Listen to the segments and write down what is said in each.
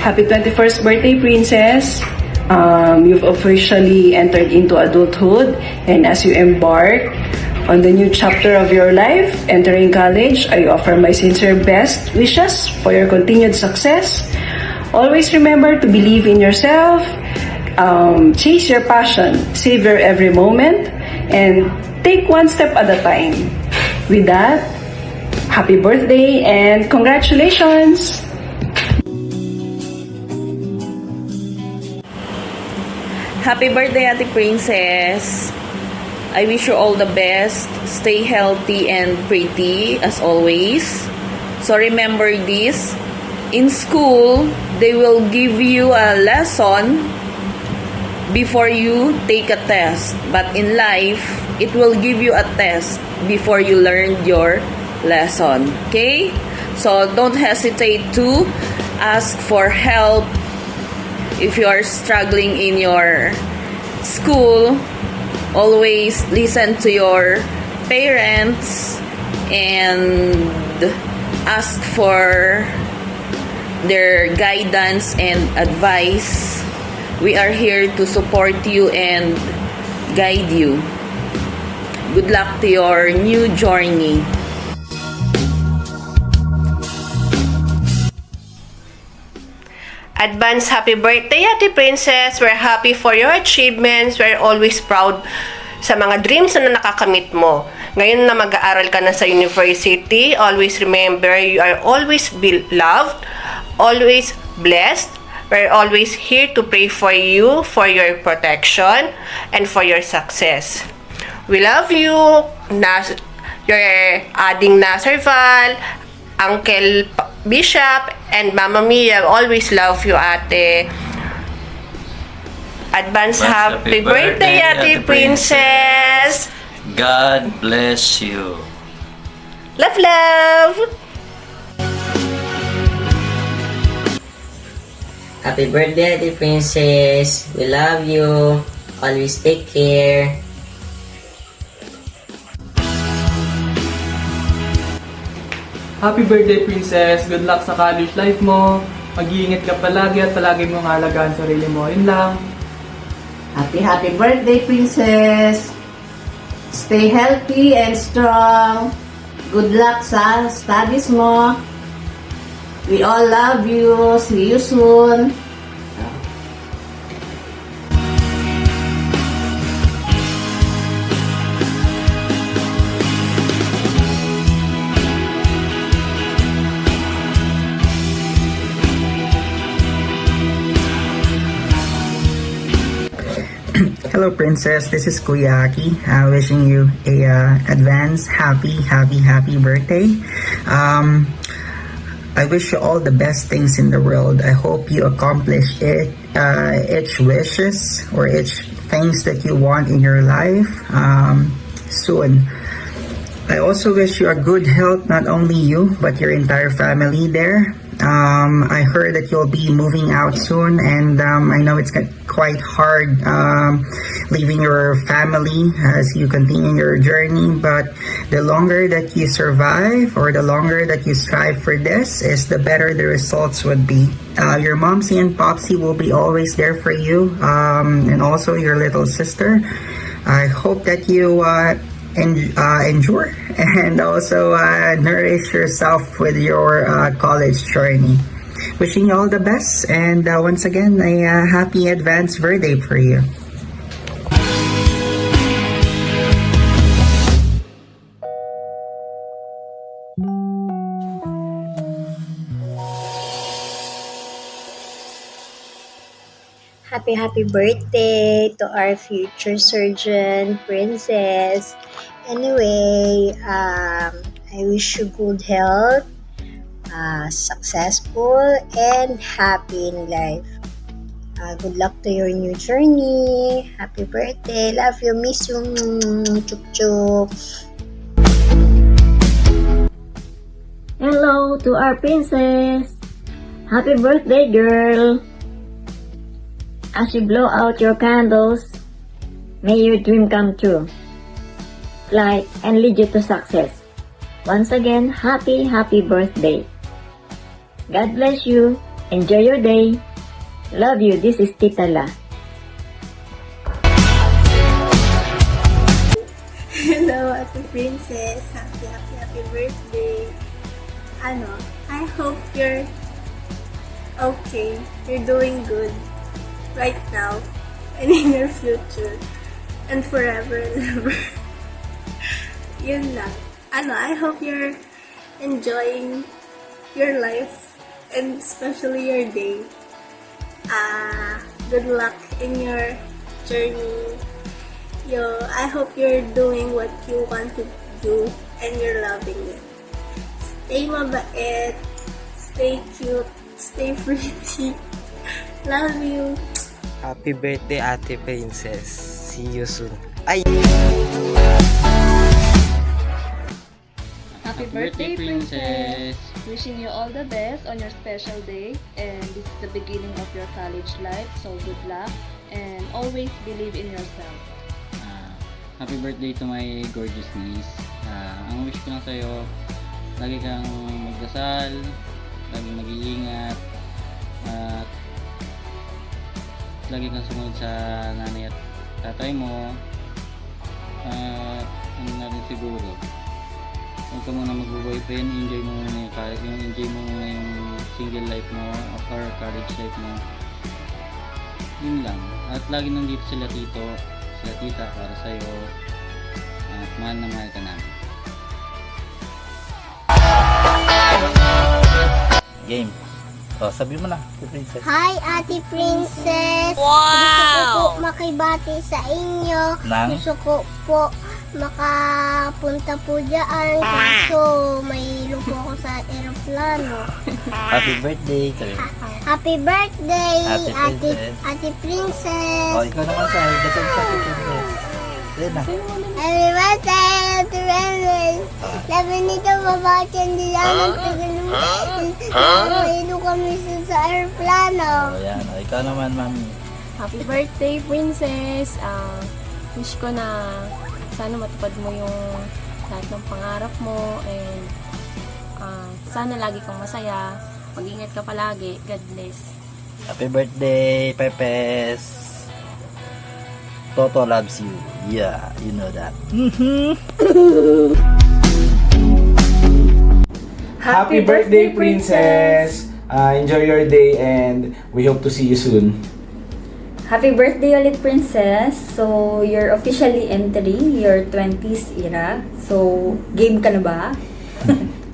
Happy 21st birthday, Princess. You've officially entered into adulthood, and as you embark on the new chapter of your life, entering college, I offer my sincere best wishes for your continued success. Always remember to believe in yourself, chase your passion, savor every moment, and take one step at a time. With that, happy birthday and congratulations! Happy birthday, Ate Princess! I wish you all the best. Stay healthy and pretty as always. So remember this. In school, they will give you a lesson before you take a test. But in life, it will give you a test before you learn your lesson. Okay? So don't hesitate to ask for help if you are struggling in your school. Always listen to your parents and ask for their guidance and advice. We are here to support you and guide you. Good luck to your new journey. Advance happy birthday, Ate Princess. We're happy for your achievements. We're always proud sa mga dreams na nakakamit mo. Ngayon na mag-aaral ka na sa university, always remember you are always loved, always blessed. We're always here to pray for you, for your protection, and for your success. We love you, your Ading Nasarval, Uncle Bishop, and Mama Mia. Always love you, Ate. Advance happy birthday, Ate Princess. God bless you. Love, love. Happy birthday, Ate Princess. We love you. Always take care. Happy birthday, Princess! Good luck sa college life mo. Mag-iingat ka palagi at palagi mong alagaan sarili mo. Yun lang. Happy birthday, Princess! Stay healthy and strong. Good luck sa studies mo. We all love you. See you soon. Hello, Princess. This is Kuya Aki, wishing you a advance happy birthday. I wish you all the best things in the world. I hope you accomplish each wishes or each things that you want in your life soon. I also wish you a good health, not only you, but your entire family there. I heard that you'll be moving out soon, and I know it's quite hard leaving your family as you continue your journey, but the longer that you survive or the longer that you strive for this is the better the results would be. Your momsy and popsy will be always there for you, and also your little sister. I hope that you endure and also nourish yourself with your college journey. Wishing you all the best, and once again a happy advance birthday for you. Happy birthday to our future surgeon, Princess. Anyway, I wish you good health, successful, and happy in life. Good luck to your new journey. Happy birthday. Love you. Miss you. Chup chup. Hello to our princess. Happy birthday, girl. As you blow out your candles, may your dream come true. Light and lead you to success. Once again, happy birthday. God bless you Enjoy your day. Love you. This is Tita La. Hello, Ate Princess. Happy birthday. I hope you're okay. You're doing good right now and in your future and forever and ever. Yun lang. I hope you're enjoying your life and especially your day. Good luck in your journey. I hope you're doing what you want to do and you're loving it. Stay mabait, stay cute, stay pretty. Love you. Happy birthday, Ate Princess. See you soon. Ay! Happy birthday, Princess! Wishing you all the best on your special day, and this is the beginning of your college life, so good luck and always believe in yourself. Happy birthday to my gorgeous niece. Ang wish ko lang sa'yo, lagi kang magdasal, lagi mag-iingat, at lagi kang sumunod sa nanay at tatay mo. At ano na rin siguro, huwag ka muna mag-boyfriend, enjoy mo muna yung single life mo or college life mo. Yun lang. At lagi nandito sila tita para sa'yo, at mahal na mahal ka namin. Game. Sabi mo na, Ate Princess. Hi, Ate Princess! Gusto ko po makibati sa inyo. Gusto ko po makapunta po dyan. Kaso may lupo ako sa aeroplano. Happy birthday. Happy birthday, Ate Ate Princess! Ikaw naman sa Ate Princess. Yan na. Happy birthday, Ate Princess! Labi nito, mabati ang dilaman. May kami sa aeroplano. Ayan. Ikaw naman, Mami. Happy birthday, Princess! Wish ko na sana matupad mo yung lahat ng pangarap mo, and sana lagi kang masaya. Mag-ingat ka palagi. God bless. Happy birthday, Pepes. Toto loves you. Yeah, you know that. Happy birthday, Princess! Enjoy your day and we hope to see you soon. Happy birthday ulit, Princess! So, you're officially entering your 20s era. So, game ka na ba?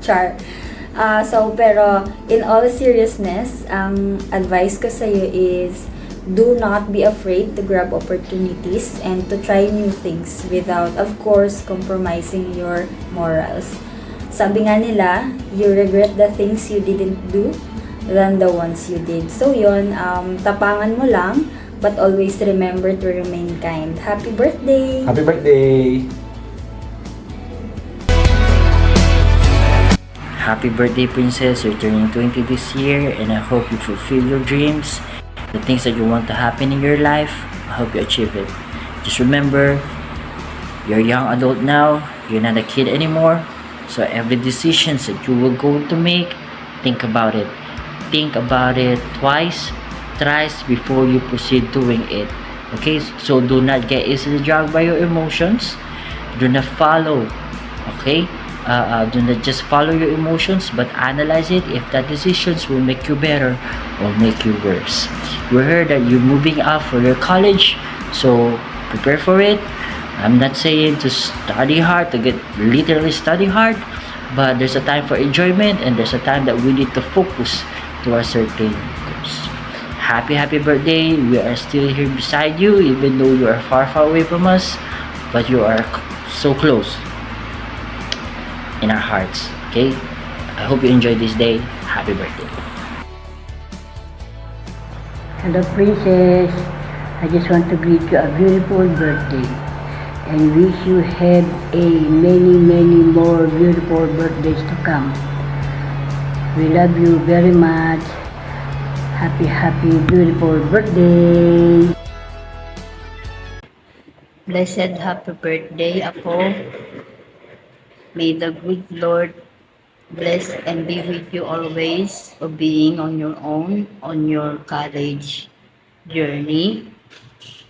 Char. Pero in all seriousness, ang advice ko sa'yo is do not be afraid to grab opportunities and to try new things without, of course, compromising your morals. Sabi nga nila, you regret the things you didn't do than the ones you did. So yun, tapangan mo lang, but always remember to remain kind. Happy birthday! Happy birthday! Happy birthday, Princess. You're turning 20 this year, and I hope you fulfill your dreams, the things that you want to happen in your life. I hope you achieve it. Just remember, you're a young adult now. You're not a kid anymore. So every decision that you will go to make, think about it. Think about it twice, thrice before you proceed doing it. Okay? So do not get easily dragged by your emotions. Do not follow. Okay? Do not just follow your emotions, but analyze it if that decisions will make you better or make you worse. We heard that you're moving out for your college, so prepare for it. I'm not saying to study hard, to get literally study hard, but there's a time for enjoyment and there's a time that we need to focus to a certain goals. Happy birthday. We are still here beside you, even though you are far away from us, but you are so close in our hearts. Okay? I hope you enjoy this day. Happy birthday. Hello, Princess. I just want to greet you a beautiful birthday and wish you have a many more beautiful birthdays to come. We love you very much. Happy beautiful birthday. Blessed happy birthday, Apo. May the good Lord bless and be with you always of being on your own on your college journey.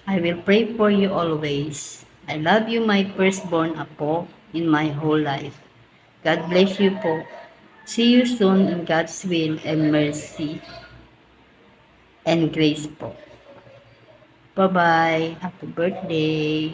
I will pray for you always. I love you, my firstborn apo, in my whole life. God bless you po. See you soon in God's will and mercy and grace po. Bye-bye. Happy birthday.